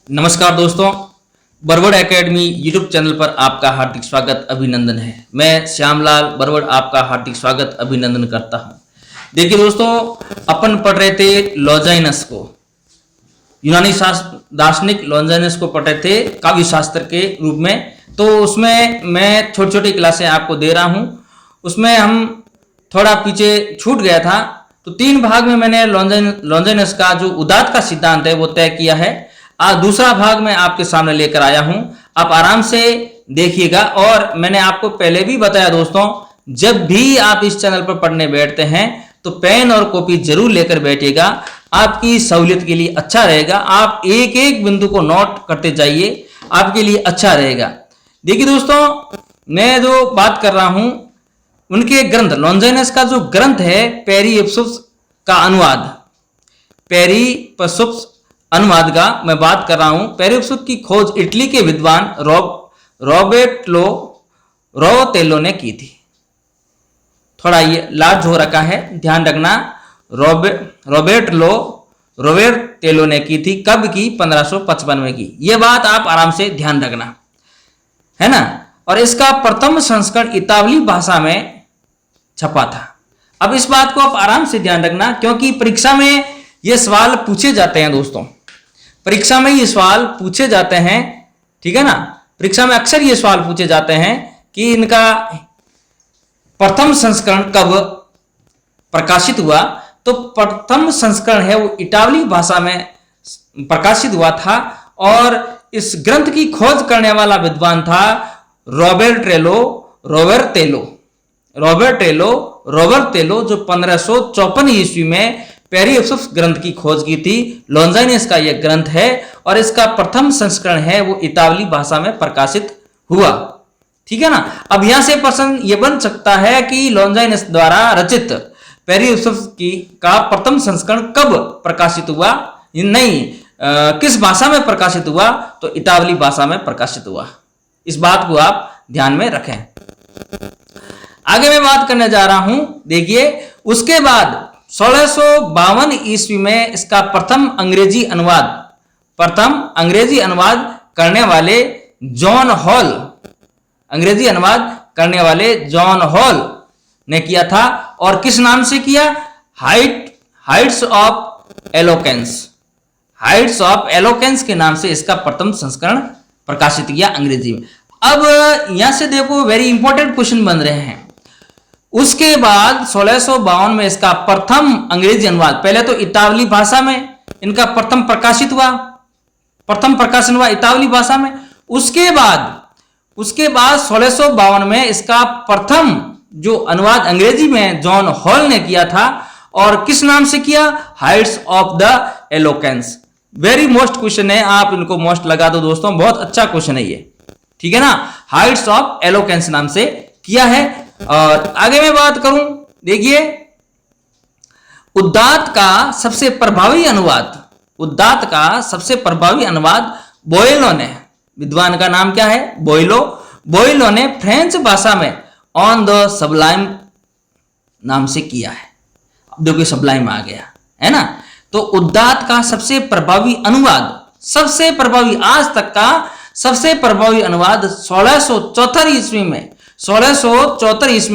नमस्कार दोस्तों, Barwad academy YouTube channel पर आपका हार्दिक स्वागत अभिनंदन है। मैं श्यामलाल बरवड़ आपका हार्दिक स्वागत अभिनंदन करता हूं। देखिए दोस्तों, अपन पढ़ रहे थे लॉन्जाइनस को, यूनानी दार्शनिक लॉन्जाइनस को पढ़ रहे थे काव्य शास्त्र के रूप में। तो उसमें मैं छोटी छोटी क्लासें आपको दे रहा हूं। उसमें हम थोड़ा पीछे छूट गया था, तो 3 भाग में मैंने लॉन्जाइनस का जो उदात्त का सिद्धांत है वो तय किया है। आज दूसरा भाग मैं आपके सामने लेकर आया हूं, आप आराम से देखिएगा। और मैंने आपको पहले भी बताया दोस्तों, जब भी आप इस चैनल पर पढ़ने बैठते हैं तो पेन और कॉपी जरूर लेकर बैठिएगा, आपकी सहूलियत के लिए अच्छा रहेगा। आप एक एक बिंदु को नोट करते जाइए, आपके लिए अच्छा रहेगा। देखिए दोस्तों, मैं जो बात कर रहा हूं उनके ग्रंथ, लॉन्जाइनस का जो ग्रंथ है पेरिप्सुस का अनुवाद, पेरिप्सुस अनुवाद का मैं बात कर रहा हूं। पेरिप्सुस की खोज इटली के विद्वान रोबेटेलो ने की थी। थोड़ा ये लार्ज हो रखा है, ध्यान रखना। रोबेटेलो ने की थी, कब की? 1555 में की। ये बात आप आराम से ध्यान रखना, है ना। और इसका प्रथम संस्करण इतावली भाषा में छपा था। अब इस बात को आप आराम से ध्यान रखना, क्योंकि परीक्षा में ये सवाल पूछे जाते हैं दोस्तों, परीक्षा में ये सवाल पूछे जाते हैं, ठीक है ना। परीक्षा में अक्सर ये सवाल पूछे जाते हैं कि इनका प्रथम संस्करण कब प्रकाशित हुआ। तो प्रथम संस्करण है वो इटावली भाषा में प्रकाशित हुआ था, और इस ग्रंथ की खोज करने वाला विद्वान था रोबर्टेलो, जो 1554 ईस्वी में पेरिप्सुस ग्रंथ की खोज की थी। लॉन्जाइनस का यह ग्रंथ है और इसका प्रथम संस्करण है वो इतावली भाषा में प्रकाशित हुआ, ठीक है ना। अब यहां से प्रश्न यह बन सकता है कि लॉन्जाइनस द्वारा रचित पेरिप्सुस का प्रथम संस्करण कब प्रकाशित हुआ? नहीं, किस भाषा में प्रकाशित हुआ? तो इतावली भाषा में प्रकाशित हुआ। इस बात को आप ध्यान में रखें। आगे मैं बात करने जा रहा हूं। देखिए, उसके बाद 1652 ईस्वी में इसका प्रथम अंग्रेजी अनुवाद करने वाले जॉन हॉल ने किया था। और किस नाम से किया? हाइट्स ऑफ एलोकेंस के नाम से इसका प्रथम संस्करण प्रकाशित किया अंग्रेजी में। अब यहां से देखो, वेरी इंपॉर्टेंट क्वेश्चन बन रहे हैं। उसके बाद 1652 में इसका प्रथम अंग्रेजी अनुवाद, पहले तो इतावली भाषा में इनका प्रथम प्रकाशन हुआ इतावली भाषा में। उसके बाद 1652 में इसका प्रथम जो अनुवाद अंग्रेजी में जॉन हॉल ने किया था, और किस नाम से किया? Heights of the eloquence. Very most question है, आप इनको मोस्ट लगा दो दोस्तों, बहुत अच्छा क्वेश्चन है ये, ठीक है ना। हाइट्स ऑफ एलोकेंस नाम से किया है। और आगे मैं बात करूं, देखिए, उदात्त का सबसे प्रभावी अनुवाद बोयलो ने, विद्वान का नाम क्या है? बोयलो ने फ्रेंच भाषा में ऑन द सबलाइम नाम से किया है। अब देखिए, सबलाइम आ गया, है ना। तो उदात्त का सबसे प्रभावी अनुवाद, आज तक का सबसे प्रभावी अनुवाद 1674 ईस्वी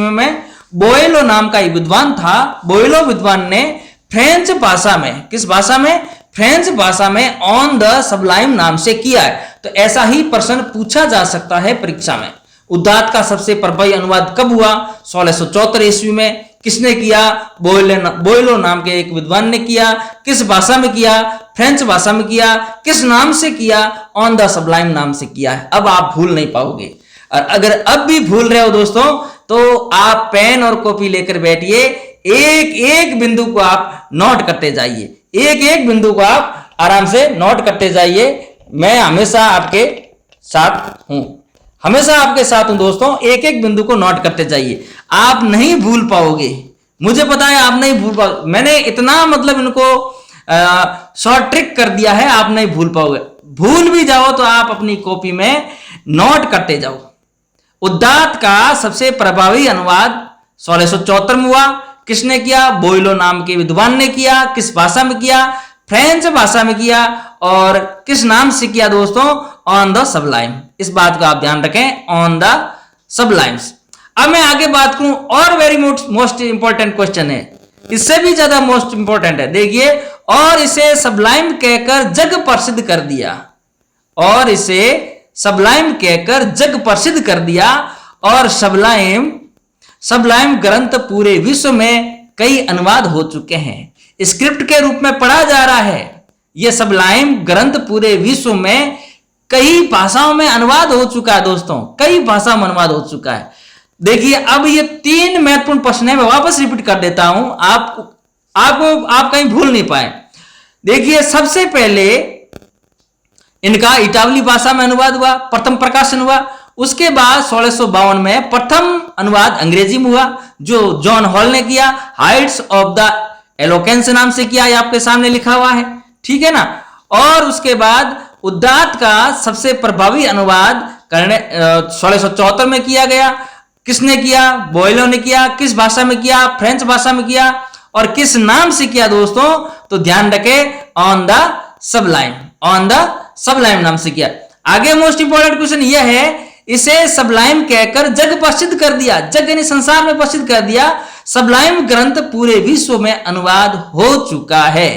में बोयलो नाम का एक विद्वान था। बोयलो विद्वान ने फ्रेंच भाषा में, किस भाषा में? फ्रेंच भाषा में ऑन द सबलाइम नाम से किया है। तो ऐसा ही प्रश्न पूछा जा सकता है परीक्षा में। उदात्त का सबसे प्रभावी अनुवाद कब हुआ? 1674 ईस्वी में। किसने किया? बोयलो नाम के एक विद्वान ने किया। किस भाषा में किया? फ्रेंच भाषा में किया। किस नाम से किया? ऑन द सबलाइम नाम से किया है। अब आप भूल नहीं पाओगे, और अगर अब भी भूल रहे हो दोस्तों, तो आप पेन और कॉपी लेकर बैठिए, एक एक बिंदु को आप नोट करते जाइए, एक एक बिंदु को आप आराम से नोट करते जाइए। मैं हमेशा आपके साथ हूं दोस्तों, एक एक बिंदु को नोट करते जाइए, आप नहीं भूल पाओगे। मुझे पता है आप नहीं भूल पाओगे, मैंने इतना मतलब इनको शॉर्ट ट्रिक कर दिया है, आप नहीं भूल पाओगे। भूल भी जाओ तो आप अपनी कॉपी में नोट करते जाओ। उदात्त का सबसे प्रभावी अनुवाद 1674 में हुआ। किसने किया? बोयलो नाम के विद्वान ने किया। किस भाषा में किया? फ्रेंच भाषा में किया और किस नाम से किया दोस्तों? On the Sublime. इस बात का आप ध्यान रखें, ऑन द सबलाइम्स। अब मैं आगे बात करूं और वेरी मोस्ट इंपॉर्टेंट क्वेश्चन है, इससे भी ज्यादा मोस्ट इंपॉर्टेंट है। देखिए, और इसे सबलाइम कहकर जग प्रसिद्ध कर दिया, और इसे सबलाइम कहकर जग प्रसिद्ध कर दिया, और सबलाइम ग्रंथ पूरे विश्व में कई अनुवाद हो चुके हैं। स्क्रिप्ट के रूप में पढ़ा जा रहा है। यह सबलाइम ग्रंथ पूरे विश्व में कई भाषाओं में अनुवाद हो चुका है दोस्तों, कई भाषाओं में अनुवाद हो चुका है। देखिए, अब ये 3 महत्वपूर्ण प्रश्न है, मैं वापस रिपीट कर देता हूं, आप कहीं भूल नहीं पाए। देखिए, सबसे पहले इनका इटावली भाषा में अनुवाद हुआ, प्रथम प्रकाशन हुआ। उसके बाद 1652 में प्रथम अनुवाद अंग्रेजी में हुआ, जो जॉन हॉल ने किया, हाइट्स ऑफ द एलोकेंस नाम से किया, ये आपके सामने लिखा हुआ है, ठीक है ना। और उसके बाद उदात्त का सबसे प्रभावी अनुवाद 1674 में किया गया। किसने किया? बोयलो ने किया। किस भाषा में किया? फ्रेंच भाषा में किया। और किस नाम से किया दोस्तों? तो ध्यान रखें, on the Sublime, on the Sublime नाम से किया। आगे मोस्ट इंपोर्टेंट क्वेश्चन यह है, इसे सबलाइम कहकर जग प्रसिद्ध कर दिया, जग यानी संसार में प्रसिद्ध कर दिया। सबलाइम ग्रंथ पूरे विश्व में अनुवाद हो चुका है।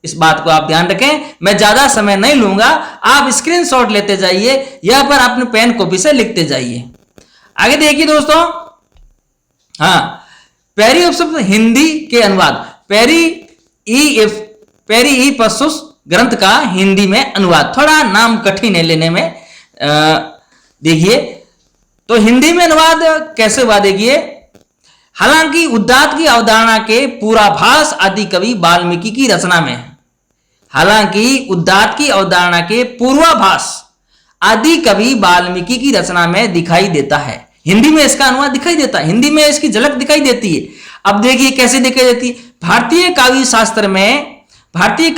इस बात को आप ध्यान रखें, मैं ज्यादा समय नहीं लूंगा, आप स्क्रीनशॉट लेते जाइए, यहां पर अपने पेन कॉपी से लिखते जाइए। आगे देखिए दोस्तों, पेरी ऑफ हिंदी के अनुवाद, पेरी ई पसुस ग्रंथ का हिंदी में अनुवाद, थोड़ा नाम कठिन है लेने में। देखिए, तो हिंदी में अनुवाद कैसे हुआ? देखिए, हालांकि उदात्त की अवधारणा के पूर्वाभास आदि कवि वाल्मीकि की रचना में, हालांकि उदात्त की अवधारणा के पूर्वाभास आदि कवि वाल्मीकि की रचना में दिखाई देता है। हिंदी में इसका अनुवाद दिखाई देता है, हिंदी में इसकी झलक दिखाई देती है। अब देखिए कैसे दिखाई देती है। भारतीय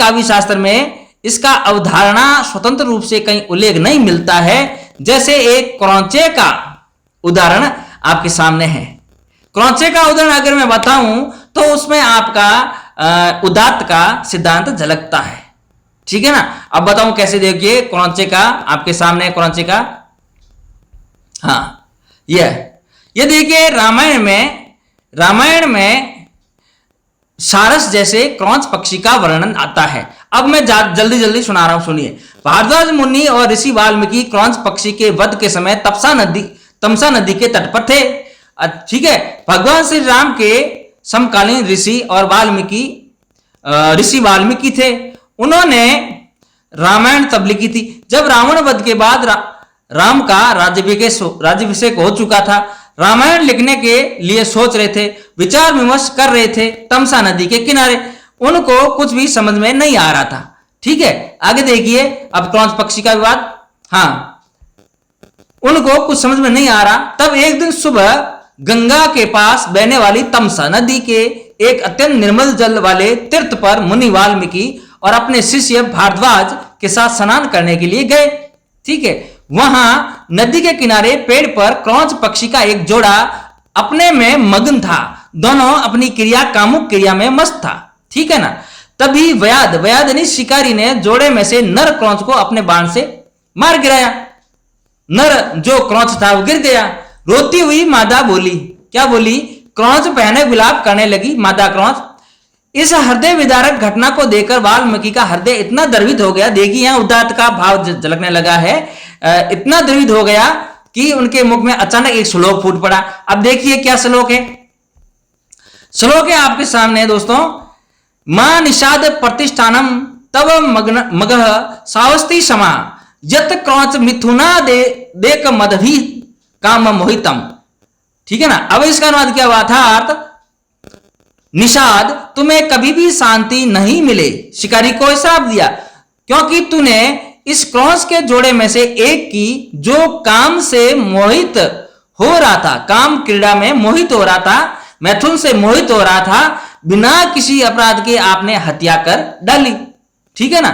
काव्य शास्त्र में इसका अवधारणा स्वतंत्र रूप से कहीं उल्लेख नहीं मिलता है। जैसे एक क्रौंचे का उदाहरण आपके सामने है। क्रौंचे का उदाहरण अगर मैं बताऊं तो उसमें आपका उदात्त का सिद्धांत झलकता है, ठीक है ना। अब बताऊं कैसे? देखिए, क्रौंचे का आपके सामने, क्रौंचे का, ये देखिए, रामायण में सारस जैसे क्रौंच पक्षी का वर्णन आता है। अब मैं जल्दी सुना रहा हूं, सुनिए। भारद्वाज मुनि और ऋषि वाल्मीकि क्रौंच पक्षी के वध के समय तमसा नदी के तट पर थे, ठीक है। भगवान श्री राम के समकालीन ऋषि वाल्मीकि थे। उन्होंने रामायण तब लिखी थी जब रावण वध के बाद राम का राज्याभिषेक हो चुका था। रामायण लिखने के लिए सोच रहे थे, विचार विमर्श कर रहे थे तमसा नदी के किनारे। उनको कुछ भी समझ में नहीं आ रहा था, ठीक है। आगे देखिए, अब क्रौंच पक्षी का विवाद, उनको कुछ समझ में नहीं आ रहा। तब एक दिन सुबह गंगा के पास बहने वाली तमसा नदी के एक अत्यंत निर्मल जल वाले तीर्थ पर मुनि वाल्मीकि और अपने शिष्य भारद्वाज के साथ स्नान करने के लिए गए, ठीक है। वहां नदी के किनारे पेड़ पर क्रौंच पक्षी का एक जोड़ा अपने में मग्न था। दोनों अपनी कामुक क्रिया में मस्त था, ठीक है ना। तभी वयाद यानी शिकारी ने जोड़े में से नर क्रौंच को अपने बाण से मार गिराया। नर जो क्रौंच था वो गिर गया। रोती हुई मादा बोली, क्या बोली? क्रौंच पहने विलाप करने लगी मादा क्रौंच। इस हृदय विदारक घटना को देखकर वाल्मीकि का हृदय इतना द्रवित हो गया। देखिए, यहां उदात्त का भाव झलकने लगा है। इतना द्रवित हो गया कि उनके मुख में अचानक एक श्लोक फूट पड़ा। अब देखिए क्या श्लोक है। श्लोक है आपके सामने दोस्तों, मां निषाद प्रतिष्ठानम तव मगह सावस्ती समा यत क्रौंच मिथुना देक मदभी काम मोहितम, ठीक है ना। अब इसका अनुवाद क्या हुआ था? अर्थ, निषाद तुम्हें कभी भी शांति नहीं मिले, शिकारी को श्राप दिया, क्योंकि तूने इस क्रौंच के जोड़े में से एक की जो काम से मोहित हो रहा था, काम क्रीड़ा में मोहित हो रहा था, मैथुन से मोहित हो रहा था, बिना किसी अपराध के आपने हत्या कर डाली, ठीक है ना।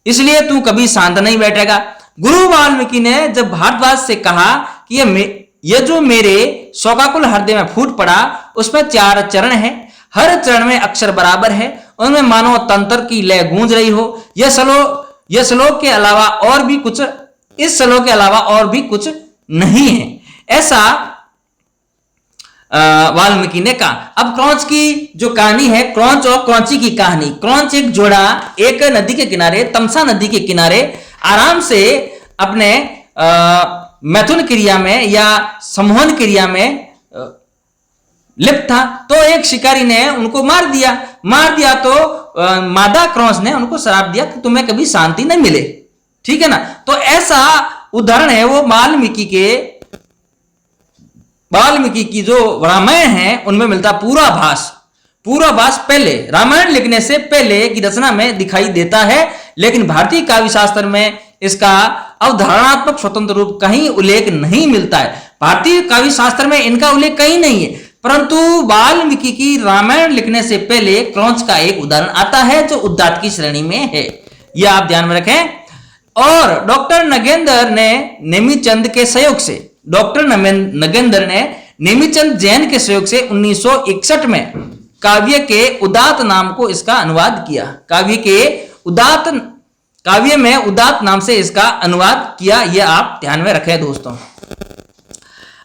इसलिए तू कभी शांत नहीं बैठेगा। गुरु वाल्मीकि ने जब भारद्वाज से कहा कि यह जो मेरे शोकाकुल हृदय में फूट पड़ा उसमें 4 चरण है, हर चरण में अक्षर बराबर है उनमें मानो तंत्र की लय गूंज रही हो। यह श्लोक के अलावा और भी कुछ, इस श्लोक के अलावा और भी कुछ नहीं है, ऐसा वाल्मीकि ने कहा। अब क्रौंच की जो कहानी है, क्रौंच और क्रौंची की कहानी। क्रौंच एक जोड़ा एक नदी के किनारे, तमसा नदी के किनारे आराम से अपने मैथुन क्रिया में या संमोहन क्रिया में लिप्त था। तो एक शिकारी ने उनको मार दिया तो मादा क्रौंच ने उनको श्राप दिया कि तुम्हें कभी शांति नहीं मिले, ठीक है ना। तो ऐसा उदाहरण है वो वाल्मीकि की जो रामायण है उनमें मिलता पूर्वाभास पहले, रामायण लिखने से पहले की रचना में दिखाई देता है, लेकिन भारतीय काव्य शास्त्र में इसका अवधारणात्मक स्वतंत्र रूप कहीं उल्लेख नहीं मिलता है। भारतीय काव्य शास्त्र में इनका उल्लेख कहीं नहीं है, परंतु वाल्मीकि की रामायण लिखने से पहले क्रौंच का एक उदाहरण आता है जो उद्दात की श्रेणी में है, यह आप ध्यान में रखें। और डॉक्टर नगेंद्र ने नेमीचंद के सहयोग से, नगेंद्र ने नेमीचंद जैन के सहयोग से 1961 में काव्य के उदात नाम को इसका अनुवाद किया। काव्य में उदात नाम से इसका अनुवाद किया, यह आप ध्यान में रखें दोस्तों।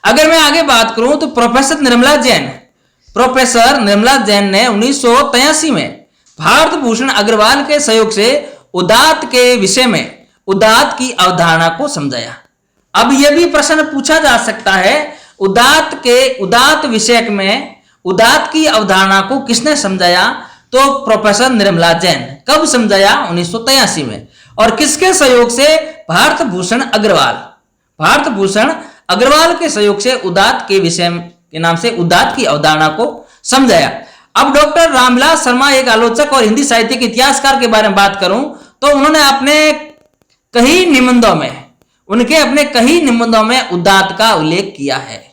अगर मैं आगे बात करूं तो प्रोफेसर निर्मला जैन ने 1983 में भारत भूषण अग्रवाल के सहयोग से उदात के विषय में उदात की अवधारणा को समझाया। अब यह भी प्रश्न पूछा जा सकता है, उदात विषय में उदात की अवधारणा को किसने समझाया? तो प्रोफेसर निर्मला जैन। कब समझाया? 1983 में। और किसके सहयोग से? भारत भूषण अग्रवाल के सहयोग से उदात के विषय के नाम से उदात की अवधारणा को समझाया। अब डॉक्टर रामविलास शर्मा एक आलोचक और हिंदी साहित्य के इतिहासकार के बारे में बात करूं तो उन्होंने अपने कई निबंधों में उदात का उल्लेख किया है।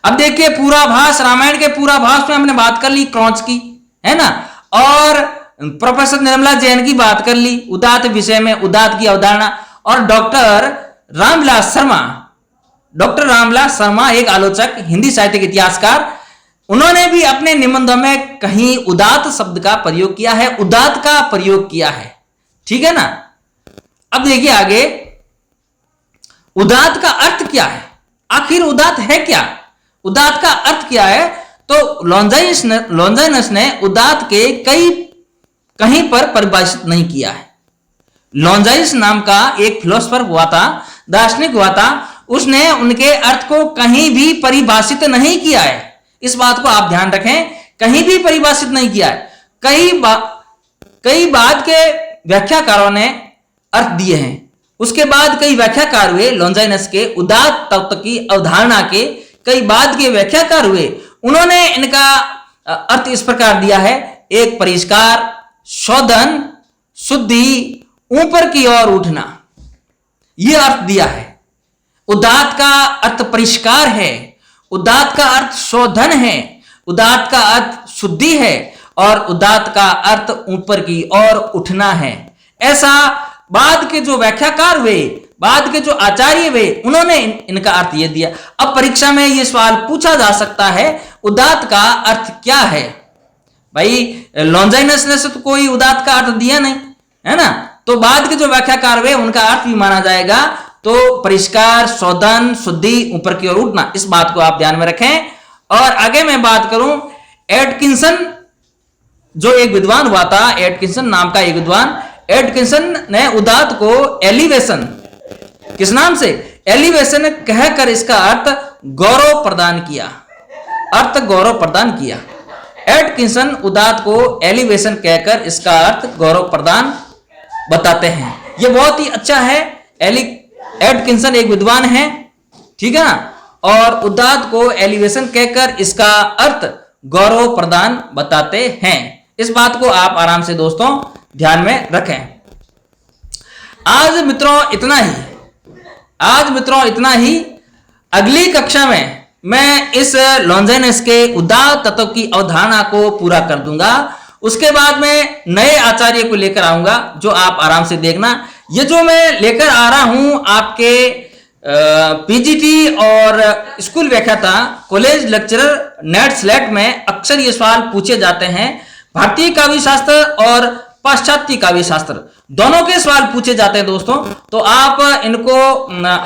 अब देखिए पूर्वाभास, रामायण के पूर्वाभास में हमने बात कर ली क्रौंच की, है ना, और प्रोफेसर निर्मला जैन की बात कर ली उदात विषय में उदात की अवधारणा। और डॉक्टर रामविलास शर्मा एक आलोचक, हिंदी साहित्य के इतिहासकार, उन्होंने भी अपने निबंधों में कहीं उदात शब्द का प्रयोग किया है, उदात का प्रयोग किया है, ठीक है ना। अब देखिए आगे, उदात का अर्थ क्या है? आखिर उदात है क्या? उदात का अर्थ क्या है? तो लॉन्जाइनस ने उदात के कहीं पर परिभाषित नहीं किया है। लॉन्जाइनस नाम का एक फिलोसोफर हुआ था, दार्शनिक हुआ था, उसने उनके अर्थ को कहीं भी परिभाषित नहीं किया है। इस बात को आप ध्यान रखें, कहीं भी परिभाषित नहीं किया है। कई बाद के व्याख्याकारों ने अर्थ दिए हैं, उसके बाद कई व्याख्याकार हुए लॉन्जाइनस के उदात तत्व की अवधारणा के, कई बाद के व्याख्याकार हुए, उन्होंने इनका अर्थ इस प्रकार दिया है, एक परिष्कार, शोधन, शुद्धि, ऊपर की ओर उठना, यह अर्थ दिया है। उदात का अर्थ परिष्कार है, उदात का अर्थ शोधन है, उदात का अर्थ शुद्धि है और उदात का अर्थ ऊपर की ओर उठना है। ऐसा बाद के जो व्याख्याकार हुए, बाद के जो आचार्य हुए, उन्होंने इनका अर्थ ये दिया। अब परीक्षा में ये सवाल पूछा जा सकता है, उदात का अर्थ क्या है? भाई लॉन्जाइनस ने तो कोई उदात का अर्थ दिया नहीं, है ना, तो बाद के जो व्याख्याकार हुए उनका अर्थ भी माना जाएगा तो परिष्कार, शोधन, शुद्धि, ऊपर की ओर उठना। इस बात को आप ध्यान में रखें। और आगे मैं बात करूं, एटकिंसन जो एक विद्वान हुआ था, एटकिंसन नाम का एक विद्वान, एटकिंसन ने उदात को एलिवेशन, किस नाम से? एलिवेशन कहकर इसका अर्थ गौरव प्रदान किया। एटकिंसन उदात को एलिवेशन कहकर इसका अर्थ गौरव प्रदान बताते हैं। यह बहुत ही अच्छा है। एटकिंसन एक विद्वान है, ठीक है ना, और उदात को एलिवेशन कहकर इसका अर्थ गौरव प्रदान बताते हैं। इस बात को आप आराम से दोस्तों ध्यान में रखें। आज मित्रों इतना ही। अगली कक्षा में मैं इस लॉन्जाइनस के उदात तत्व की अवधारणा को पूरा कर दूंगा। उसके बाद में नए आचार्य को लेकर आऊंगा, जो आप आराम से देखना। ये जो मैं लेकर आ रहा हूं आपके पीजीटी और स्कूल व्याख्याता, कॉलेज लेक्चरर, नेट स्लेट में अक्सर ये सवाल पूछे जाते हैं। भारतीय काव्य शास्त्र और पाश्चात्य काव्य शास्त्र दोनों के सवाल पूछे जाते हैं दोस्तों। तो आप इनको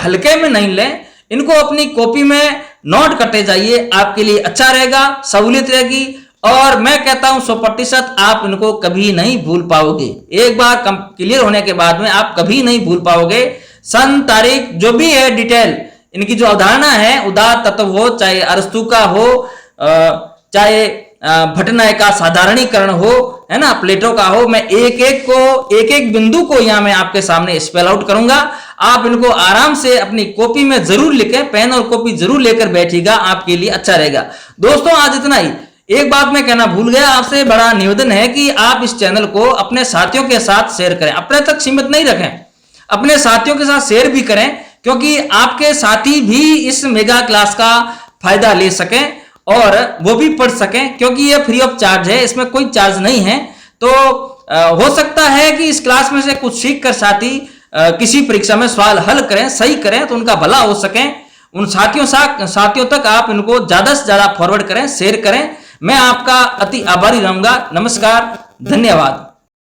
हल्के में नहीं लें, इनको अपनी कॉपी में नोट करते जाइए, आपके लिए अच्छा रहेगा, सहूलियत रहेगी। और मैं कहता हूं 100% आप इनको कभी नहीं भूल पाओगे। एक बार क्लियर होने के बाद में आप कभी नहीं भूल पाओगे। सन, तारीख, जो भी है डिटेल, इनकी जो अवधारणा है, उदार तत्व हो, चाहे अरस्तु का हो, चाहे भट्टनाय का साधारणीकरण हो, है ना, प्लेटो का हो, मैं एक एक बिंदु को यहां मैं आपके सामने स्पेल आउट करूंगा। आप इनको आराम से अपनी कॉपी में जरूर लिखें, पेन और कॉपी जरूर लेकर बैठिएगा, आपके लिए अच्छा रहेगा। दोस्तों आज इतना ही। एक बात मैं कहना भूल गया, आपसे बड़ा निवेदन है कि आप इस चैनल को अपने साथियों के साथ शेयर करें, अपने तक सीमित नहीं रखें, अपने साथियों के साथ शेयर भी करें, क्योंकि आपके साथी भी इस मेगा क्लास का फायदा ले सकें और वो भी पढ़ सकें, क्योंकि ये फ्री ऑफ चार्ज है, इसमें कोई चार्ज नहीं है। तो हो सकता है कि इस क्लास में से कुछ सीख कर साथी किसी परीक्षा में सवाल हल करें, सही करें, तो उनका भला हो सके। उन साथियों तक आप इनको ज्यादा से ज्यादा फॉरवर्ड करें, शेयर करें। मैं आपका अति आभारी रहूंगा। नमस्कार, धन्यवाद।